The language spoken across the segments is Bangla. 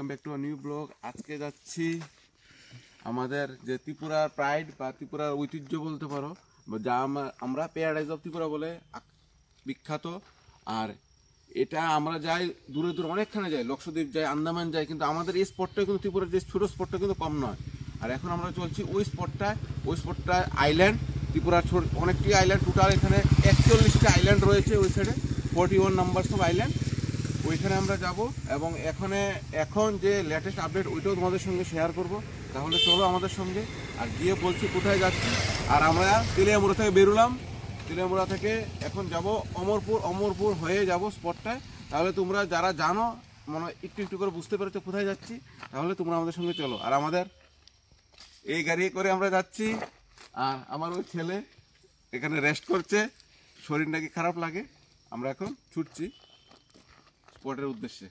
Back to a new blog. আজকে যাচ্ছি আমাদের যে ত্রিপুরার প্রাইড বা ত্রিপুরার ঐতিহ্য বলতে পারো, যা আমরা প্যারাডাইজ অফ ত্রিপুরা বলে বিখ্যাত। আর এটা আমরা যাই দূরে দূরে অনেকখানে যাই, লক্ষদ্বীপ যাই, আন্দামান যাই, কিন্তু আমাদের এই স্পটটা কিন্তু ত্রিপুরার যে ছোটো স্পটটা কিন্তু কম নয়। আর এখন আমরা চলছি ওই স্পটটায় আইল্যান্ড, ত্রিপুরার অনেকটি আইল্যান্ড, টোটাল এখানে 41টা আইল্যান্ড রয়েছে ওই সাইডে, 41 নাম্বারস অফ আইল্যান্ড। ওইখানে আমরা যাব এবং এখন যে লেটেস্ট আপডেট ওইটাও তোমাদের সঙ্গে শেয়ার করব। তাহলে চলো আমাদের সঙ্গে, আর গিয়ে বলছি কোথায় যাচ্ছি। আর আমরা তেলিয়ামুড়া থেকে বেরোলাম, তেলিয়ামুড়া থেকে এখন যাব অমরপুর হয়ে যাব স্পটটায়। তাহলে তোমরা যারা জানো মানে একটু করে বুঝতে পেরেছো কোথায় যাচ্ছি, তাহলে তোমরা আমাদের সঙ্গে চলো। আর আমাদের এই গাড়ি করে আমরা যাচ্ছি, আর আমার ওই ছেলে এখানে রেস্ট করছে, শরীর নাকি খারাপ লাগে। আমরা এখন ছুটছি স্পটের উদ্দেশ্যে।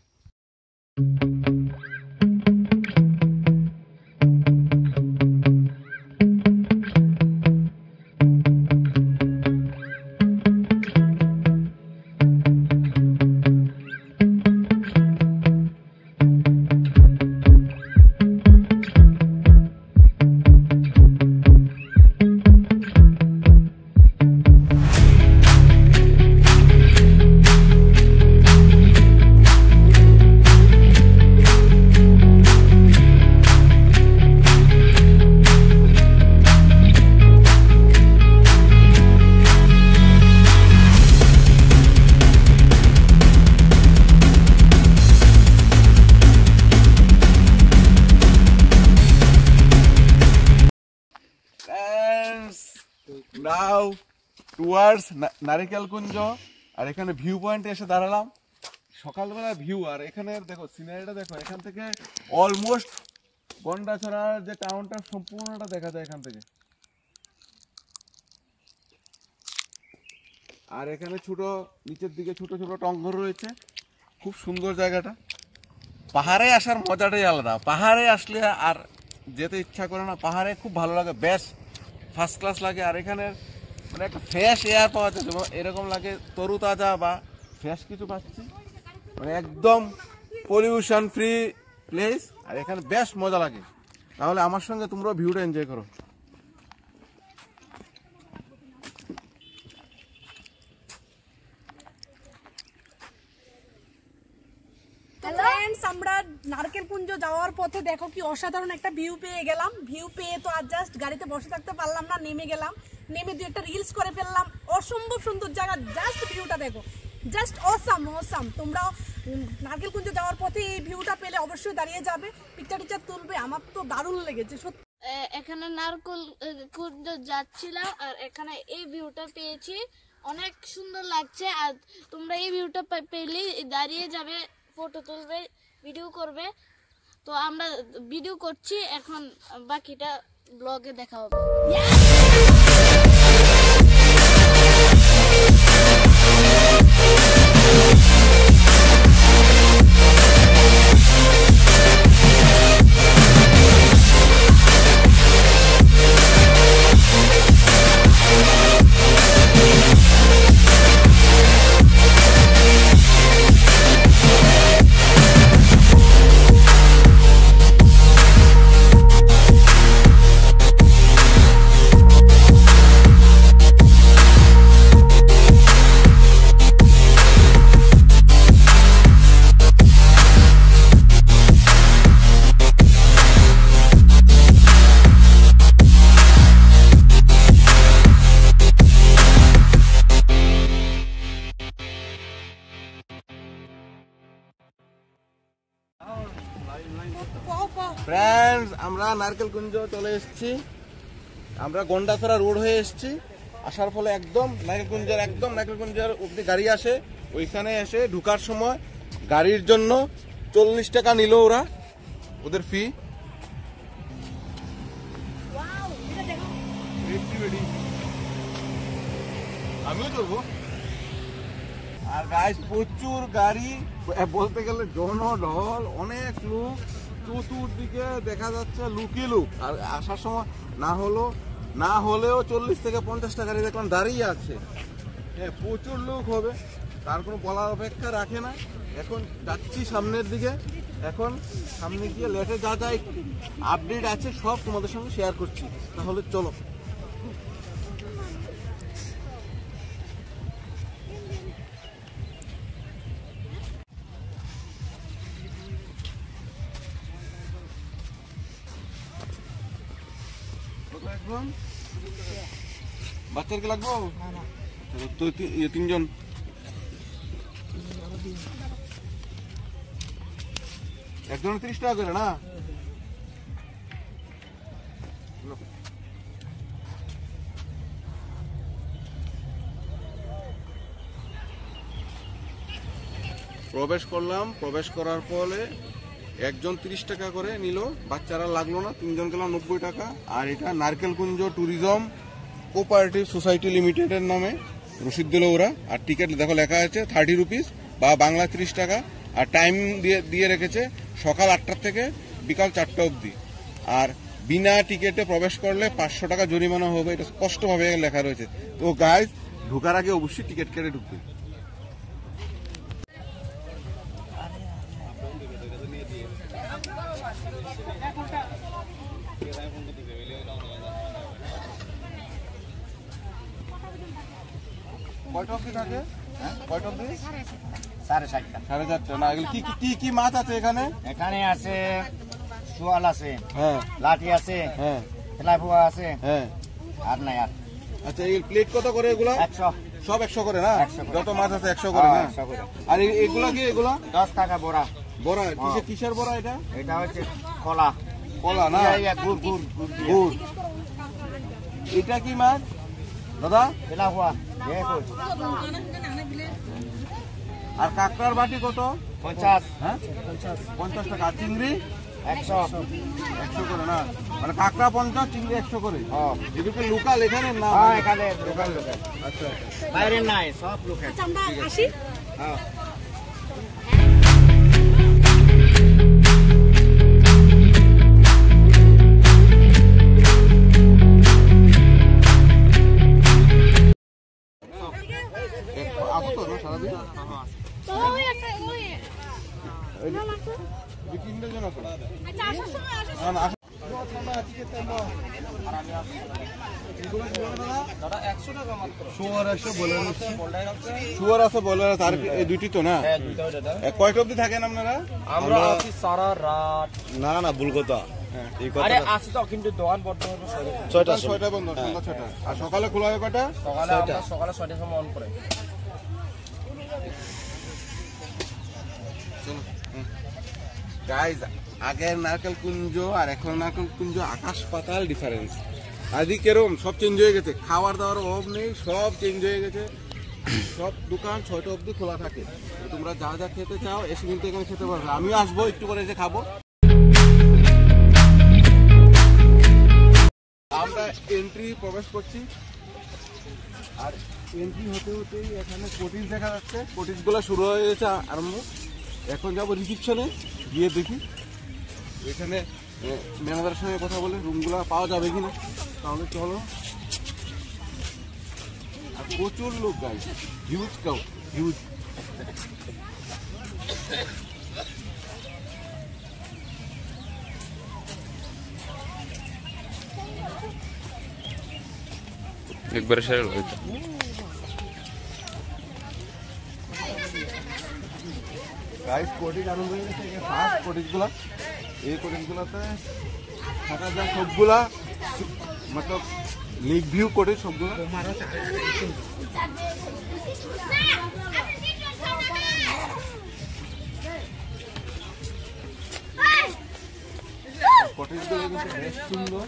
নাও টুয়ার্ডস নারিকেল কুঞ্জ। আর এখানে ভিউ পয়েন্টে এসে দাঁড়ালাম, সকালবেলা ভিউ। আর এখানে দেখো সিনারিটা দেখো, এখান থেকে অলমোস্ট গন্ডাছড়ার যে টাউনটা সম্পূর্ণটা দেখা যায় এখান থেকে। আর এখানে নিচের দিকে ছোট ছোট টঙ্গর রয়েছে, খুব সুন্দর জায়গাটা। পাহাড়ে আসার মজাটাই আলাদা, পাহাড়ে আসলে আর যেতে ইচ্ছা করে না। পাহাড়ে খুব ভালো লাগে, বেস্ট ফার্স্ট ক্লাস লাগে। আর এখানে মানে একটা ফ্রেশ এয়ার পাওয়া যায়, এরকম লাগে তরুতাজা বা ফ্রেশ কিছু পাচ্ছি, মানে একদম পলিউশন ফ্রি প্লেস। আর এখানে বেশ মজা লাগে। তাহলে আমার সঙ্গে তোমরাও ভিউটা এনজয় করো। আমরা নারকেল কুঞ্জ যাওয়ার পথে দেখো কি অসাধারণ একটা ভিউ পেয়ে গেলাম। ভিউ পেয়ে তো আর জাস্ট গাড়িতে বসে থাকতে পারলাম না, নেমে দুই একটা রিলস করে ফেললাম। অসম্ভব সুন্দর জায়গা, জাস্ট ভিউটা দেখো, জাস্ট অসাম। তোমরাও নারকেল কুঞ্জ যাওয়ার পথে এই ভিউটা পেলে অবশ্যই দাঁড়িয়ে যাবে, পিকচার তুলবে। আমার তো দারুণ লেগেছে সত্যি। এখানে নারকেল কুঞ্জ যাচ্ছিলাম আর এখানে এই ভিউটা পেয়েছি, অনেক সুন্দর লাগছে। আর তোমরা এই ভিউটা পেলেই দাঁড়িয়ে যাবে, ফটো তুলবে, ভিডিও করবে। তো আমরা ভিডিও করছি, এখন বাকিটা ব্লগে দেখা হবে। ফ্রেন্ডস, আমরা নারকেল কুঞ্জ চলে এসেছি। আমরা গন্ডাছড়া রোড হয়ে এসেছি। আসার ফলে একদম নারকেল কুঞ্জের অব্দি গাড়ি আসে। ওইখানে এসে ঢুকার সময় গাড়ির জন্য 40 টাকা নিল ওরা, ওদের ফি। আমিও চলবো। আর গাইস প্রচুর গাড়ি, বলতে গেলে জনঢল, অনেক লোক, চতুর্দিকে দেখা যাচ্ছে লুকই লুক। আর আসার সময় না হলেও 40 থেকে 50টা গাড়ি দেখলাম দাঁড়িয়ে আছে। হ্যাঁ, প্রচুর লোক হবে, তার কোনো বলার অপেক্ষা রাখে না। এখন যাচ্ছি সামনের দিকে, এখন সামনে গিয়ে লেটে যা যা আপডেট আছে সব তোমাদের সঙ্গে শেয়ার করছি। তাহলে চলো। বাচ্চার কি লাগবো? তো তিনজন একজন 30 টাকা করে না? প্রবেশ করলাম, প্রবেশ করার পরে একজন 30 টাকা করে নিল, বাচ্চারা লাগলো না, তিনজন গেলাম 90 টাকা। আর এটা নারকেলকুঞ্জ ট্যুরিজম কোঅপারেটিভ সোসাইটি লিমিটেডের নামে রসিদ দিল ওরা। আর টিকিট দেখো লেখা আছে 30 রুপিস বা বাংলা 30 টাকা। আর টাইম দিয়ে রেখেছে সকাল 8টা থেকে বিকাল 4টা অবধি। আর বিনা টিকিটে প্রবেশ করলে 500 টাকা জরিমানা হবে, এটা স্পষ্টভাবে লেখা রয়েছে। তো গাইজ ঢোকার আগে অবশ্যই টিকিট কেটে ঢুকবে। কয়টা অবধি থাকে? কয়টা অবধি? 4:30টা। 4:30টা না? এগুলো কি কি কি মাছ আছে এখানে? এখানে আছে শোয়াল আছে, হ্যাঁ লাঠি আছে, হ্যাঁ তেলাপুয়া আছে, হ্যাঁ। আর নাই আর। আচ্ছা এই প্লেট কত করে এগুলা? 100। সব 100 করে না? 100 করে। যত মাছ আছে 100 করে না? 100 করে। আর এগুলা কি? এগুলা 10 টাকা বড়া। বড়া কিসের বড়া এটা? এটা হচ্ছে কলা। কলা না? গুড় গুড় গুড়। এটা কি মাছ দাদা? তেলাপুয়া। আর কাঁকড়ার বাটি কত? 50। হ্যাঁ 50 টাকা। আর চিংড়ি 100। 100 করে না? মানে কাঁকড়া 50, চিংড়ি 100 করে। হ্যাঁ। এদিকে লোকাল এখানে না? এখানে লোকাল। আচ্ছা বাইরে নাই, সব লোকাল। আচ্ছা আমরা আসি। হ্যাঁ। আসো তো না সারাদিন? ওই একটা ওই দুই তিনটে জন আসো। আচ্ছা আসার সময় আসার না, না, আসো। শুয়োর আছে বলে তার এই দুইটি তো না? কয়টা অবধি থাকেন আপনারা? আমরা আছি সারা রাত। না না ভুল কথা। আরে আসি তো, কিন্তু দোকান বন্ধ হবে 6টা বন্ধ, সন্ধ্যা 6টা। আর সকালে খোলা হয় কটা? সকালে। আমরা সকালে 6টার সময় অন করে। গাইজ আগের নারকেল কুঞ্জ আর এখন নারকেল কুঞ্জ আকাশ পাতাল ডিফারেন্স। আদি কেরম সব চেঞ্জ হয়ে গেছে, খাবার দাবার অভাব নেই, সব চেঞ্জ হয়ে গেছে। সব দোকান 6টা অবধি খোলা থাকে। তোমরা যা যা খেতে চাও এসে কিন্তু এখানে খেতে পারবে। আমিও আসবো একটু করে এসে খাবো। আমরা এন্ট্রি প্রবেশ করছি। আর এন্ট্রি হতে হতেই এখানে কোটিজ দেখা যাচ্ছে। কোটিজ গুলো শুরু হয়ে গেছে আরম্ভ। এখন যাবো রিসিপশনে, গিয়ে দেখি এখানে ম্যানেজারের সঙ্গে কথা বলে রুমগুলো পাওয়া যাবে কিনা। তাহলে চলো। আর প্রচুর লোক গাই, হিউজ কাউ, হিউজ। একবারে সেরে হয়েছে। গাইস কোটিজ আরম্ভ হয়ে গেছে। ফার্স্ট কোটিজগুলা, এই কোটিজগুলাতে থাকা যায় সবগুলা, মতলব লেক ভিউ কোটিজ সবগুলা। কোটিজগুলো কিন্তু বেশ সুন্দর।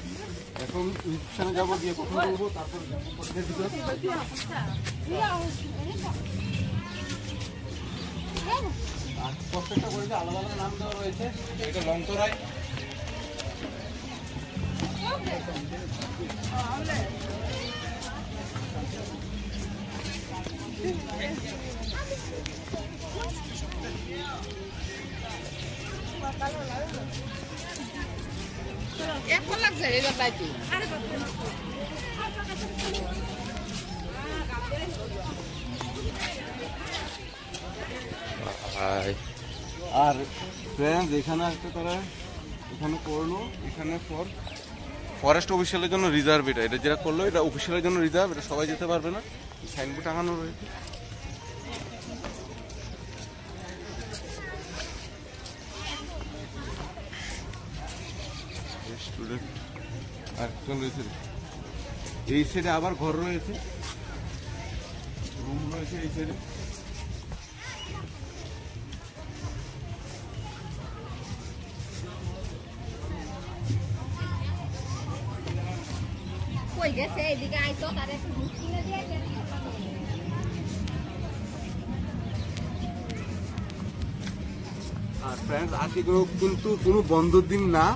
এখন রিসেপশনে যাবো, গিয়ে কথা বলবো, তারপর যাবো কোটিজের ভিতরে। আর প্রত্যেকটা কোটিজে আলাদা আলাদা নাম দেওয়া রয়েছে। এটা লংতরাই। আর ফ্রেন্ডস এখানে একটা তারা এখানে করলো, এখানে ফরেস্ট অফিসিয়ালের জন্য রিজার্ভ, এটা যেটা করলো এটা অফিসিয়ালের জন্য রিজার্ভ, এটা সবাই যেতে পারবে না, সাইনবোর্ড টাঙানো রয়েছে। স্টুডেন্ট আরেকজন রয়েছে, এই সাইডে আবার ঘর রয়েছে, রুম রয়েছে এই সাইডে। কই গেছে এদিকে আইতো তারে একটু দুধ কিনে দিয়ে আর ফ্রেন্ডস আজকে কিন্তু কোনো বন্ধর দিন না,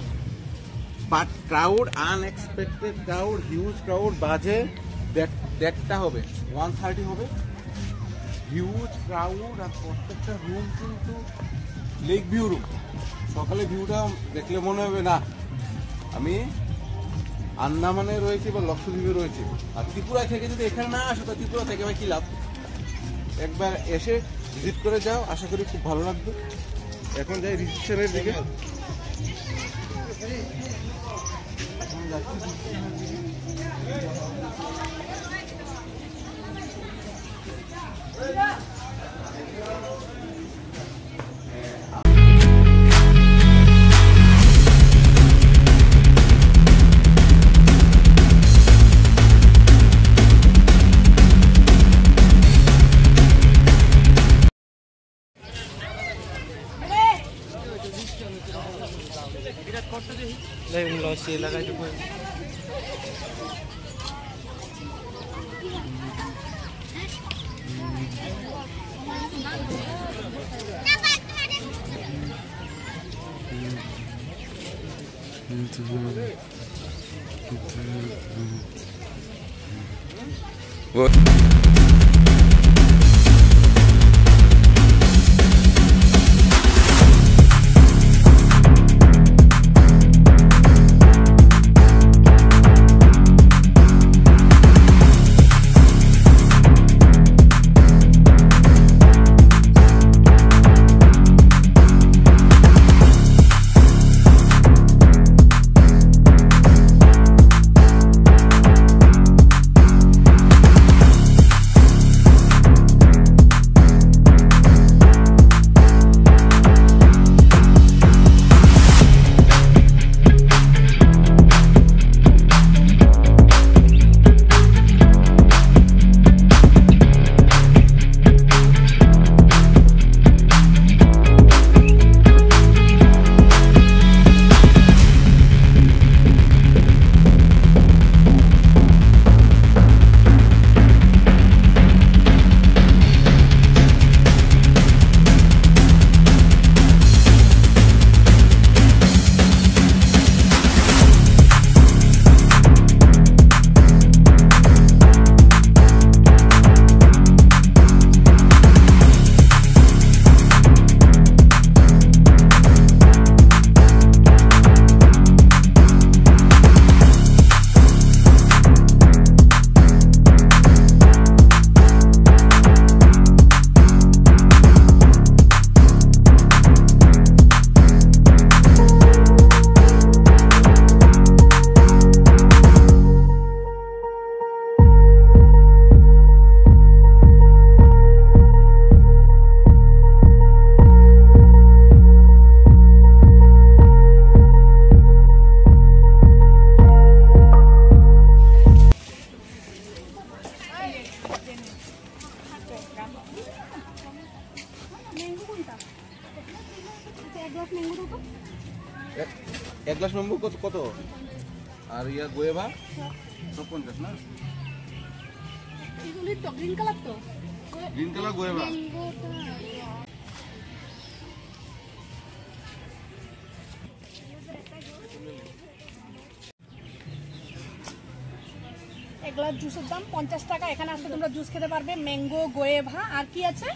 but crowd, unexpected crowd, huge crowd, বাজে 1:30 হবে, 1:30 হবে, হিউজ ক্রাউড। আর প্রত্যেকটা রুম কিন্তু লেক ভিউ রুম। সকালে ভিউটা দেখলে মনে হবে না আমি আন্দামানে রয়েছে বা লক্ষদ্বীপে রয়েছে। আর ত্রিপুরা থেকে যদি এখানে না আসো তো ত্রিপুরা থেকে ভাই কি লাভ, একবার এসে ভিজিট করে যাও, আশা করি খুব ভালো লাগবে। এখন যাই রিসেপশনের দিকে। এক গ্লাস ম্যাঙ্গো কত? আর ইয়া গোয়েভা 50 না? এগুলি তো গ্রিন কালার, তো গ্রিন কালার গোয়েভা। এক গ্লাস জুসের দাম 50 টাকা। এখানে আসলে তোমরা জুস খেতে পারবে, ম্যাঙ্গো, গোয়েভা, আর কি আছে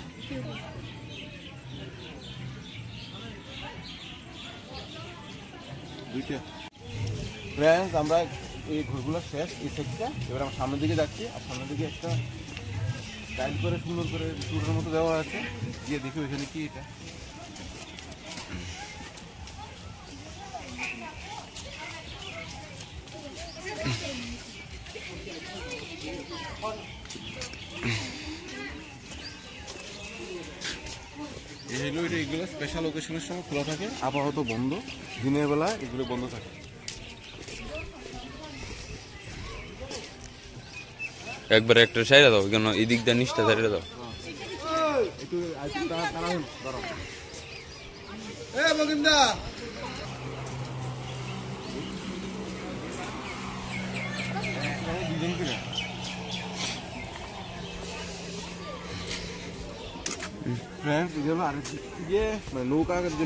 দুইটা। ফ্রেন্ডস আমরা এই ঘরগুলো শেষ, এই সেটটা এবার আমরা সামনের দিকে যাচ্ছি। আর সামনের দিকে একটা টাইল করে সুন্দর করে টুরের মতো দেওয়া আছে, গিয়ে দেখি ওইখানে কি এটা। এই হলো এটা, এগুলো স্পেশাল ওকেশনের সময় খোলা থাকে, আপাতত বন্ধ, দিনের বেলা এগুলো বন্ধ থাকে। একবার একটা সাইডে দাও, কেন এদিক দিয়ে নিচটা সাইডে দাও। একটু তাড়াহুড়ো ধরো। ফ্রেন্ডস, এই হলো আরেক দিকে মানে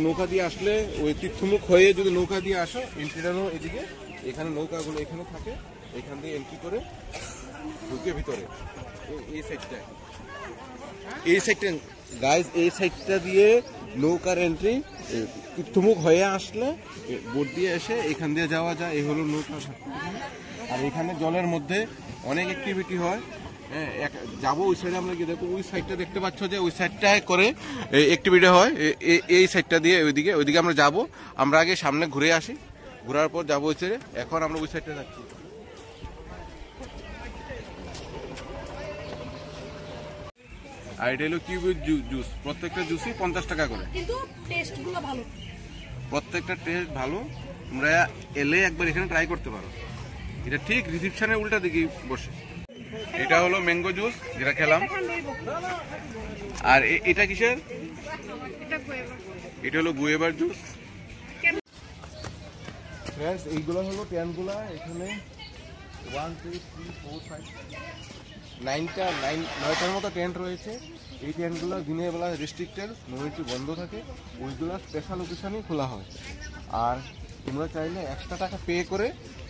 নৌকা দিয়ে আসলে ওই তীর্থমুখ হয়ে যদি নৌকা দিয়ে আসো, এন্ট্রিটা হলো এদিকে, এখানে নৌকাগুলো এখানে থাকে, এখান দিয়ে এন্ট্রি করে ঢুকে ভিতরে এই সাইডটায়, এই সাইডটা গাইজ, এই সাইডটা দিয়ে নৌকার এন্ট্রি, তীর্থমুখ হয়ে আসলে বোট দিয়ে এসে এখান দিয়ে যাওয়া যায়। এই হলো নৌকা। আর এখানে জলের মধ্যে অনেক অ্যাক্টিভিটি হয়। যাবো ওই সাইডে, আমরা গিয়ে দেখো ওই সাইডটা দেখতে পাচ্ছ যে ওই সাইডটায় করে অ্যাক্টিভিটি হয়, এই সাইডটা দিয়ে ওইদিকে আমরা যাব। আমরা আগে সামনে ঘুরে আসি, ঘোরার পর যাবো ওই সাইডে। এখন আমরা ওই সাইডটা যাচ্ছি। আর এটা হলো কিউবের জুস, প্রত্যেকটা জুসই 50 টাকা করে, কিন্তু টেস্টগুলো ভালো, প্রত্যেকটা টেস্ট ভালো। তোমরা এলে একবার এখানে ট্রাই করতে পারো। এটা ঠিক রিসেপশনের উল্টা দিকে বসে। এটা হলো ম্যাঙ্গো জুস যেটা খেলাম। আর এটা কিসের? এটা হলো গুয়েভার জুস। ফ্রেন্ডস, এইগুলো হলো টেন্টগুলা। এখানে 1 2 3 4 5 9টার মতো টেন্ট রয়েছে। এই টেন্টগুলো দিনের বেলা রেস্ট্রিক্টেড, নদীটি বন্ধ থাকে, ওইগুলো স্পেশাল অকেশনেই খোলা হয়। আর তোমরা চাইলে এক্সট্রা টাকা পে করে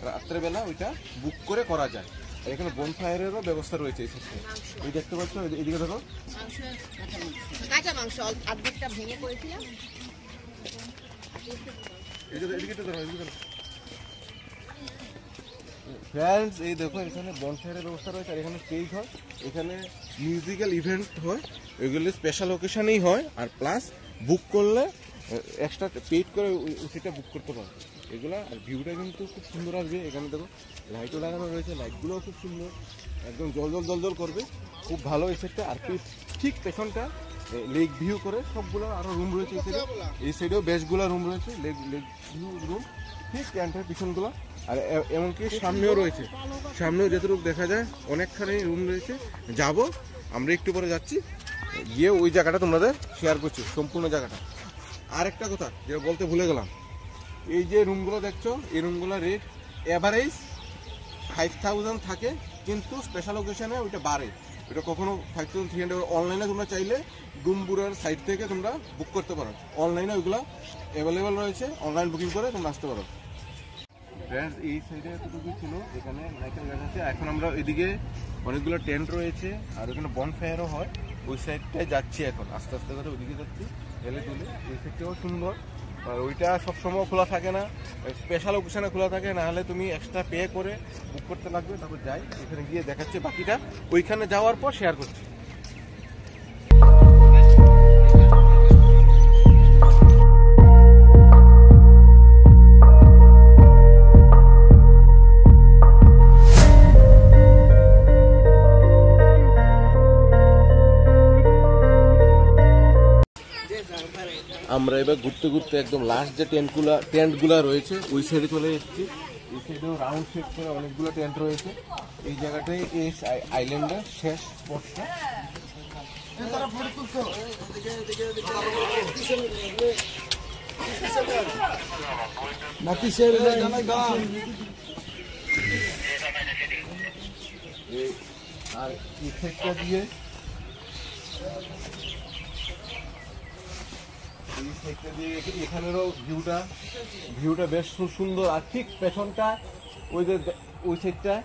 রাত্রেবেলা ওইটা বুক করে করা যায়। আর এখানে বনফায়ারেরও ব্যবস্থা রয়েছে এই সাথে। এই দেখতে পাচ্ছ, এদিকে দেখো, কাঁচা মাংস অর্ধেকটা ভেঙে করেছিলাম। এদিকে তো দেখো, এদিকে দেখো। ফ্রেন্ডস, এই দেখো এখানে বনফায়ারের ব্যবস্থা রয়েছে। আর এখানে স্টেজ হয়, এখানে মিউজিক্যাল ইভেন্ট হয়, এগুলো স্পেশাল অকেশনেই হয়। আর প্লাস বুক করলে এক্সট্রা পেড করে সেটা বুক করতে পারো এগুলা। আর ভিউটা কিন্তু খুব সুন্দর আসবে। এখানে দেখো লাইটও লাগানো রয়েছে, লাইটগুলোও খুব সুন্দর, একদম জল করবে, খুব ভালো এই সেটটা। আর ঠিক পেছনটা লেক ভিউ করে সবগুলো আরো রুম রয়েছে এই সাইডে। এই সাইডেও বেশগুলো রুম রয়েছে, লেক ভিউ রুম, ঠিক ক্যান্টের পিছনগুলো। আর এমনকি সামনেও রয়েছে, সামনেও যতটুকু দেখা যায় অনেকখানি রুম রয়েছে। যাব, আমরা একটু পরে যাচ্ছি, গিয়ে ওই জায়গাটা তোমাদের শেয়ার করছি, সম্পূর্ণ জায়গাটা। আর একটা কথা যেটা বলতে ভুলে গেলাম, এই যে রুমগুলো দেখছো, এই রুমগুলো রেট অ্যাভারেজ 5000 থাকে, কিন্তু স্পেশাল অকেশনে ওইটা বাড়ে। এটা কখনো 5300। অনলাইনে তোমরা চাইলে ডুমবুরের সাইট থেকে তোমরা বুক করতে পারো, অনলাইনে ওইগুলো অ্যাভেলেবেল রয়েছে, অনলাইন বুকিং করে তোমরা আসতে পারো। ফ্রেন্ডস, এই সাইডে এতটুকু ছিল, এখানে নাইকেল গাছ আছে। এখন আমরা এদিকে অনেকগুলো টেন্ট রয়েছে, আর ওখানে বনফায়ারও হয়, ওই সাইডটায় যাচ্ছি এখন, আস্তে আস্তে করে ওইদিকে যাচ্ছি, হেলে তুলে। এই সাইডটাও সুন্দর, আর ওইটা সবসময় খোলা থাকে না, স্পেশাল অকেশনে খোলা থাকে, নাহলে তুমি এক্সট্রা পে করে বুক করতে লাগবে। তারপর যাই, এখানে গিয়ে দেখাচ্ছি বাকিটা, ওইখানে যাওয়ার পর শেয়ার করছি। আমরা এবার ঘুরতে ঘুরতে একদম লাস্ট যে টেন্টগুলো রয়েছে ওই সাইডে চলে এসেছি। এই সাইডেও রাউন্ড শেপ করে অনেকগুলো টেন্ট রয়েছে। এই জায়গাটাই এই আইল্যান্ডের শেষ স্পটটা। আর এই সাইডটা দিয়ে এখানেরও ভিউটা বেশ সুন্দর। আর ঠিক পেছনটা ওই যে ওই সাইডটা,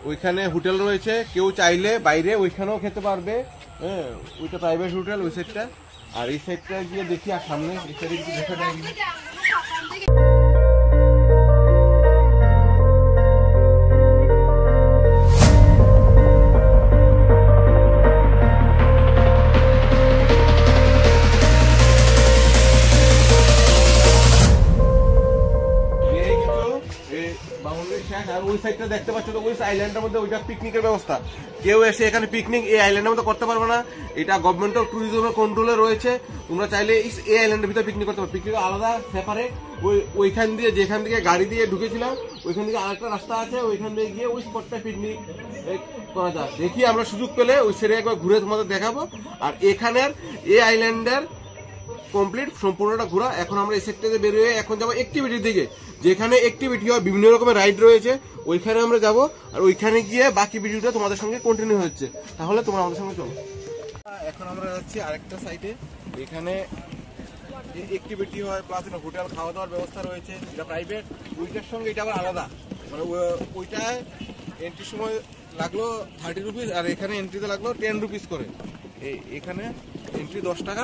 ওইখানে হোটেল রয়েছে, কেউ চাইলে বাইরে ওইখানেও খেতে পারবে। হ্যাঁ, ওইটা প্রাইভেট হোটেল ওই সাইডটা। আর এই সাইডটা গিয়ে দেখি, আর সামনে এই সাইডে কিছু দেখা যায়। আর ওই সাইডটা দেখতে পাচ্ছ তো, ওই আইল্যান্ডের মধ্যে ওইটা পিকনিকের ব্যবস্থা। কেউ এসে এখানে পিকনিক এই আইল্যান্ডের মধ্যে করতে পারবে না, এটা গভর্নমেন্ট অফ ট্যুরিজমের কন্ট্রোলে রয়েছে। তোমরা চাইলে এই আইল্যান্ডের ভিতরে পিকনিক করতে পারো, পিকনিক আলাদা সেপারেট। ওইখান দিয়ে যেখান থেকে গাড়ি দিয়ে ঢুকেছিলাম ওইখান থেকে আরেকটা রাস্তা আছে, ওইখান দিয়ে গিয়ে ওই স্পটটা পিকনিক করা যায়। দেখি আমরা সুযোগ পেলে ওই সেরে একবার ঘুরে তোমাদের দেখাবো। আর এখানের এই আইল্যান্ডের কমপ্লিট সম্পূর্ণটা ঘোরা। এখন আমরা এই সেক্টরে বেরিয়ে এখন যাবো অ্যাক্টিভিটির দিকে, যেখানে অ্যাক্টিভিটি হয়, বিভিন্ন রকমের রাইড রয়েছে, ওইখানে আমরা যাব। আর ওইখানে গিয়ে বাকি ভিডিওটা তোমাদের সঙ্গে কন্টিনিউ হচ্ছে, তাহলে তোমরা আমাদের সঙ্গে চলো। এখন আমরা যাচ্ছি আরেকটা সাইডে, এখানে অ্যাক্টিভিটি হয় প্লাস হোটেল খাওয়া দাওয়ার ব্যবস্থা রয়েছে, এটা প্রাইভেট। ওইটার সঙ্গে এটা আবার আলাদা, মানে ওইটায় এন্ট্রির সময় লাগলো 30 রুপিস আর এখানে এন্ট্রিতে লাগলো 10 রুপিস করে। এখানে এন্ট্রি 10 টাকা।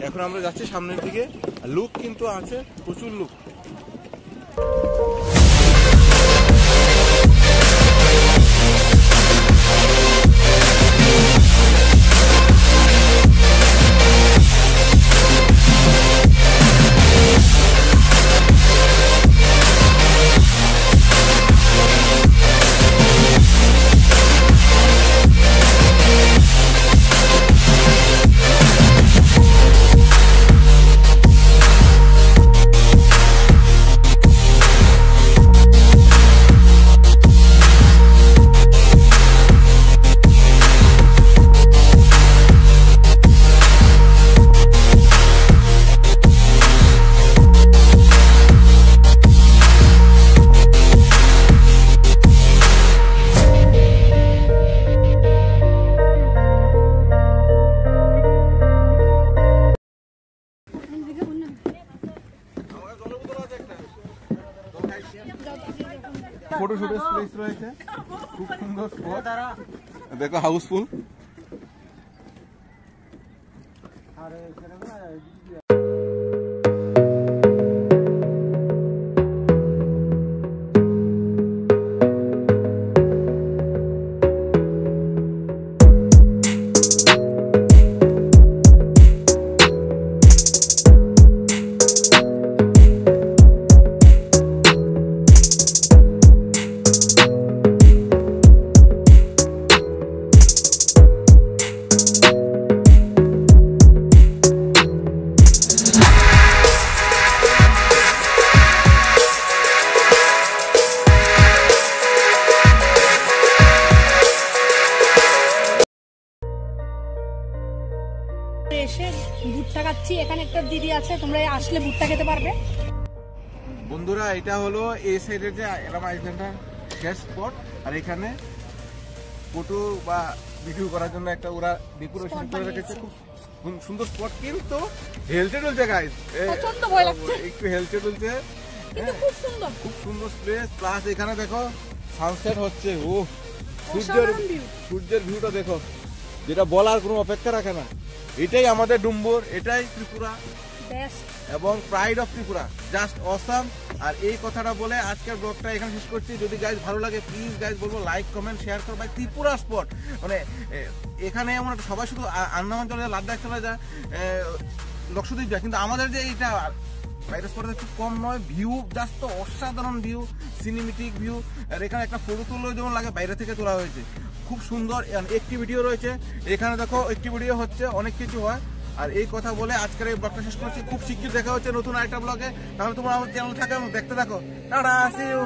এখন আমরা যাচ্ছি সামনের দিকে, লুক কিন্তু আছে প্রচুর লুক। ফটোশুটের প্লেস রয়েছে, খুব সুন্দর স্পট, দেখো হাউসফুল। এসে ভুট্টা খাচ্ছি, এখানে একটা দিদি আছে, তোমরা আসলে ভুট্টা খেতে পারবে। বন্ধুরা এটা হলো এই সাইডের যে এলাম আইল্যান্ডটা শেষ স্পট, আর এখানে ফটো বা ভিডিও করার জন্য একটা ওরা ডেকোরেশন করে রেখেছে, খুব সুন্দর স্পট। কিন্তু হেলতে চলছে গাইস, প্রচন্ড ভয় লাগছে, একটু হেলতে চলছে, কিন্তু খুব সুন্দর, খুব সুন্দর প্লেস। প্লাস এখানে দেখো সানসেট হচ্ছে, ও সূর্যের ভিউটা দেখো, যেটা বলার কোনো অপেক্ষা রাখে না। এটাই আমাদের ডুম্বুর, এটাই ত্রিপুরা এবং pride of Tripura, just awesome. আর এই কথাটা বলে আজকের ব্লগটা এখানে শেষ করছি। যদি গাইজ ভালো লাগে প্লিজ গাইজ বলবো লাইক কমেন্ট শেয়ার করো। ভাই ত্রিপুরা স্পট, মানে এখানে এমন সবাই শুধু আন্দামান চলে যায়, লাদাখ চলে যায়, লক্ষদ্বীপ যায়, কিন্তু আমাদের যে এইটা বাইরের স্পটে খুব কম নয়। ভিউ জাস্ট অসাধারণ ভিউ, সিনেমেটিক ভিউ। আর এখানে একটা ফটো তুললেও যেমন লাগে বাইরে থেকে তোলা হয়েছে, খুব সুন্দর। অ্যাক্টিভিটিও রয়েছে এখানে, দেখো অ্যাক্টিভিটিও হচ্ছে, অনেক কিছু হয়। আর এই কথা বলে আজকের এই ব্লগটা শেষ করছি। খুব শিগগির দেখা হচ্ছে নতুন আরেকটা ব্লগে, তাহলে তোমরা আমার চ্যানেল থাকে এবং দেখতে থাকো। Tata, see you.